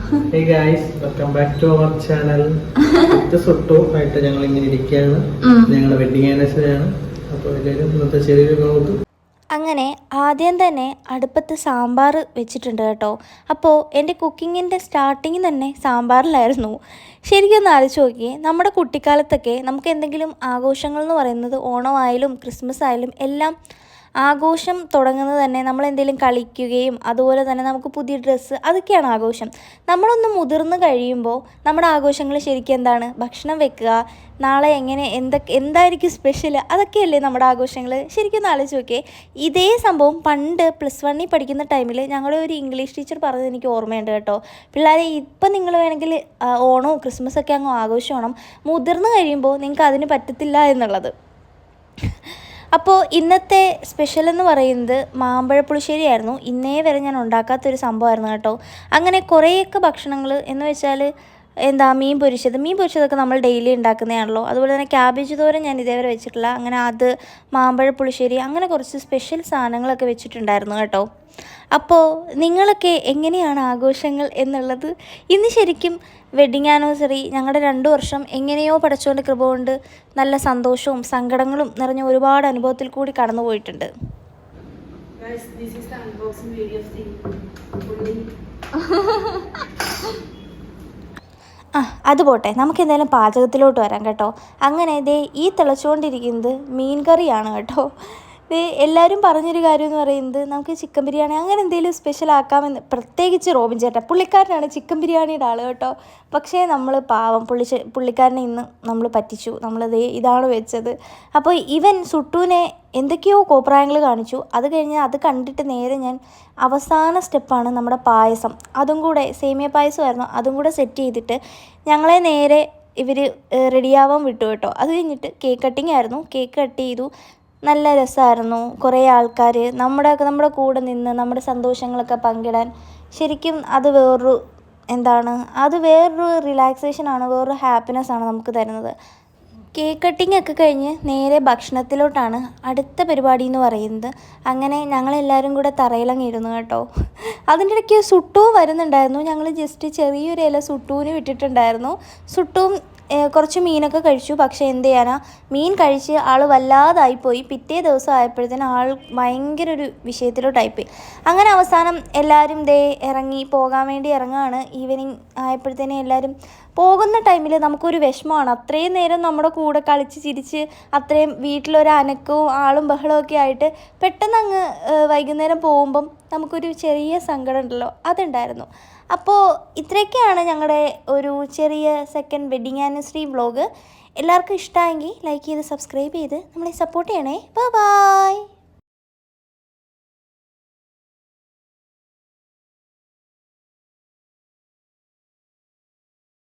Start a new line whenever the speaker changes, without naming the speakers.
Hey guys, welcome back to our channel. Suttu ആയിട്ട് ഞങ്ങൾ ഇങ്ങനെ ഇരിക്കുകയാണ്. ഞങ്ങളുടെ വെഡിങ് ആനിവേഴ്സറി ആണ്. അപ്പോൾ എല്ലാവരും ഇന്നത്തെ ചെറിയൊരു വ്ലോഗ്.
അങ്ങനെ ആദ്യം തന്നെ അടുപ്പത്ത് സാമ്പാർ വെച്ചിട്ടുണ്ട് കേട്ടോ. അപ്പോൾ എൻ്റെ കുക്കിങ്ങിൻ്റെ സ്റ്റാർട്ടിങ് തന്നെ സാമ്പാറിലായിരുന്നു. ശരിക്കും ഒന്ന് ആലോചിച്ച് നോക്കിയേ, നമ്മുടെ കുട്ടിക്കാലത്തൊക്കെ നമുക്ക് എന്തെങ്കിലും ആഘോഷങ്ങൾ എന്ന് പറയുന്നത് ഓണമായാലും ക്രിസ്മസ് ആയാലും എല്ലാം ആഘോഷം തുടങ്ങുന്നത് തന്നെ നമ്മളെന്തെങ്കിലും കളിക്കുകയും അതുപോലെ തന്നെ നമുക്ക് പുതിയ ഡ്രസ്സ് അതൊക്കെയാണ് ആഘോഷം. നമ്മളൊന്ന് മുതിർന്ന് കഴിയുമ്പോൾ നമ്മുടെ ആഘോഷങ്ങൾ ശരിക്കും എന്താണ്? ഭക്ഷണം വെക്കുക, നാളെ എങ്ങനെ എന്തായിരിക്കും സ്പെഷ്യൽ, അതൊക്കെയല്ലേ നമ്മുടെ ആഘോഷങ്ങൾ. ശരിക്കും ഒന്ന് ആലോചിച്ച് നോക്കിയേ, ഇതേ സംഭവം പണ്ട് +1 പഠിക്കുന്ന ടൈമിൽ ഞങ്ങളുടെ ഒരു ഇംഗ്ലീഷ് ടീച്ചർ പറഞ്ഞത് എനിക്ക് ഓർമ്മയുണ്ട് കേട്ടോ. പിള്ളേരെ, ഇപ്പം നിങ്ങൾ വേണമെങ്കിൽ ഓണവും ക്രിസ്മസൊക്കെ അങ്ങ് ആഘോഷമാണ്, മുതിർന്ന് കഴിയുമ്പോൾ നിങ്ങൾക്ക് അതിന് പറ്റത്തില്ല എന്നുള്ളത്. അപ്പോൾ ഇന്നത്തെ സ്പെഷ്യൽ എന്ന് പറയുന്നത് മാമ്പഴ പുളിശ്ശേരി ആയിരുന്നു. ഇന്നേ വരെ ഞാൻ ഉണ്ടാക്കാത്തൊരു സംഭവമായിരുന്നു കേട്ടോ. അങ്ങനെ കുറേയൊക്കെ ഭക്ഷണങ്ങൾ എന്ന് വെച്ചാൽ മീൻ പൊരിച്ചതൊക്കെ നമ്മൾ ഡെയിലി ഉണ്ടാക്കുന്നതാണല്ലോ. അതുപോലെ തന്നെ ക്യാബേജ് തോരൻ ഞാൻ ഇതേവരെ വെച്ചിട്ടില്ല. അങ്ങനെ അത് മാമ്പഴ പുളിശ്ശേരി അങ്ങനെ കുറച്ച് സ്പെഷ്യൽ സാധനങ്ങളൊക്കെ വെച്ചിട്ടുണ്ടായിരുന്നു കേട്ടോ. അപ്പോൾ നിങ്ങളൊക്കെ എങ്ങനെയാണ് ആഘോഷങ്ങൾ എന്നുള്ളത്? ഇന്ന് ശരിക്കും വെഡ്ഡിങ് ആനിവേഴ്സറി ഞങ്ങളുടെ 2 വർഷം എങ്ങനെയോ പടച്ചോൻ്റെ കൃപ കൊണ്ട് നല്ല സന്തോഷവും സങ്കടങ്ങളും നിറഞ്ഞ ഒരുപാട് അനുഭവത്തിൽ കൂടി കടന്നു പോയിട്ടുണ്ട്. അത് പോട്ടെ, നമുക്ക് എന്തായാലും പാചകത്തിലോട്ട് വരാം കേട്ടോ. അങ്ങനെ ഈ തിളച്ചുകൊണ്ടിരിക്കുന്നത് മീൻ കറിയാണ് കേട്ടോ. എല്ലാവരും പറഞ്ഞൊരു കാര്യം എന്ന് പറയുന്നത് നമുക്ക് ചിക്കൻ ബിരിയാണി അങ്ങനെ എന്തെങ്കിലും സ്പെഷ്യൽ ആക്കാമെന്ന്, പ്രത്യേകിച്ച് റോബിൻ ചേട്ടൻ, പുള്ളിക്കാരനാണ് ചിക്കൻ ബിരിയാണിയുടെ ആൾ കേട്ടോ. പക്ഷേ നമ്മൾ പാവം പുള്ളിക്കാരനെ ഇന്ന് നമ്മൾ പറ്റിച്ചു. ഇതാണ് വെച്ചത്. അപ്പോൾ ഇവൻ സുട്ടുവിനെ എന്തൊക്കെയോ കോപ്രായങ്ങൾ കാണിച്ചു. അത് കഴിഞ്ഞ് അത് കണ്ടിട്ട് നേരെ ഞാൻ അവസാന സ്റ്റെപ്പാണ് നമ്മുടെ പായസം, അതും കൂടെ സേമിയ പായസമായിരുന്നു, അതും കൂടെ സെറ്റ് ചെയ്തിട്ട് ഞങ്ങളെ നേരെ ഇവർ റെഡിയാവാൻ വിട്ടു കേട്ടോ. അത് കഴിഞ്ഞിട്ട് കേക്ക് കട്ടിങ് ആയിരുന്നു. കേക്ക് കട്ട് ചെയ്തു. നല്ല രസമായിരുന്നു. കുറേ ആൾക്കാർ നമ്മുടെ കൂടെ നിന്ന് നമ്മുടെ സന്തോഷങ്ങളൊക്കെ പങ്കിടാൻ. ശരിക്കും അത് വേറൊരു റിലാക്സേഷനാണ്, വേറൊരു ഹാപ്പിനെസ്സാണ് നമുക്ക് തരുന്നത്. കേക്ക് കട്ടിങ് ഒക്കെ കഴിഞ്ഞ് നേരെ ഭക്ഷണത്തിലോട്ടാണ് അടുത്ത പരിപാടി എന്ന് പറയുന്നത്. അങ്ങനെ ഞങ്ങളെല്ലാവരും കൂടെ തറയിലങ്ങിയിരുന്നു കേട്ടോ. അതിൻ്റെ ഇടയ്ക്ക് സുട്ടുവും വരുന്നുണ്ടായിരുന്നു. ഞങ്ങൾ ജസ്റ്റ് ചെറിയൊരു ഇല സുട്ടുവിന് വിട്ടിട്ടുണ്ടായിരുന്നു. സുട്ടുവും കുറച്ച് മീനൊക്കെ കഴിച്ചു. പക്ഷേ എന്ത് ചെയ്യാനാ, മീൻ കഴിച്ച് ആൾ വല്ലാതായിപ്പോയി. പിറ്റേ ദിവസം ആയപ്പോഴത്തേനും ആൾ ഭയങ്കര ഒരു വിഷയത്തിലോട്ടായിപ്പോയി. അങ്ങനെ അവസാനം എല്ലാവരും പോകാൻ വേണ്ടി ഇറങ്ങുകയാണ്. ഈവനിങ് ആയപ്പോഴത്തേനും എല്ലാവരും പോകുന്ന ടൈമിൽ നമുക്കൊരു വിഷമമാണ്. അത്രയും നേരം നമ്മുടെ കൂടെ കളിച്ച് ചിരിച്ച് അത്രയും വീട്ടിലൊരു അനക്കവും ആളും ബഹളമൊക്കെ ആയിട്ട് പെട്ടെന്ന് അങ്ങ് വൈകുന്നേരം പോകുമ്പം നമുക്കൊരു ചെറിയ സങ്കടം ഉണ്ടല്ലോ, അതുണ്ടായിരുന്നു. അപ്പോൾ ഇത്രയൊക്കെയാണ് ഞങ്ങളുടെ ഒരു ചെറിയ സെക്കൻഡ് വെഡ്ഡിങ് ആനിവേഴ്സറി വ്ളോഗ്. എല്ലാവർക്കും ഇഷ്ടമായെങ്കിൽ ലൈക്ക് ചെയ്ത് സബ്സ്ക്രൈബ് ചെയ്ത് നമ്മളെ സപ്പോർട്ട് ചെയ്യണേ. ബൈ.